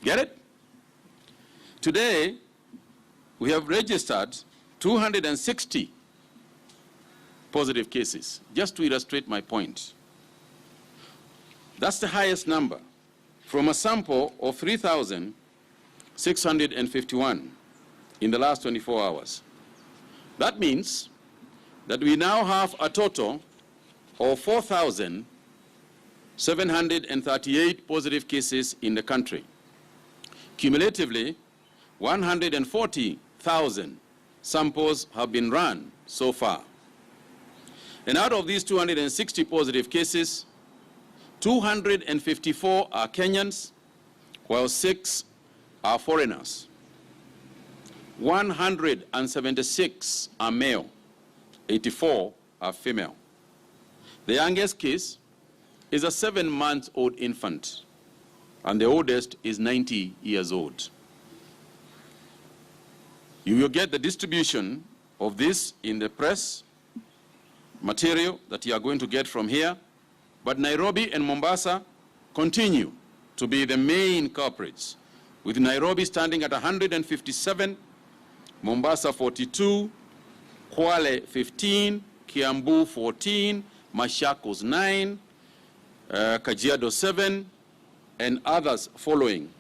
Get it? Today, we have registered 260 positive cases, just to illustrate my point. That's the highest number from a sample of 3,651 in the last 24 hours. That means that we now have a total of 4,738 positive cases in the country. Cumulatively, 140,000 samples have been run so far. And out of these 260 positive cases, 254 are Kenyans, while 6 are foreigners. 176 are male, 84 are female. The youngest case is a 7-month-old infant, and the oldest is 90 years old. You will get the distribution of this in the press material that you are going to get from here, but Nairobi and Mombasa continue to be the main culprits, with Nairobi standing at 157, Mombasa 42, Kwale 15, Kiambu 14, Machakos 9, Kajiado 7, and others following.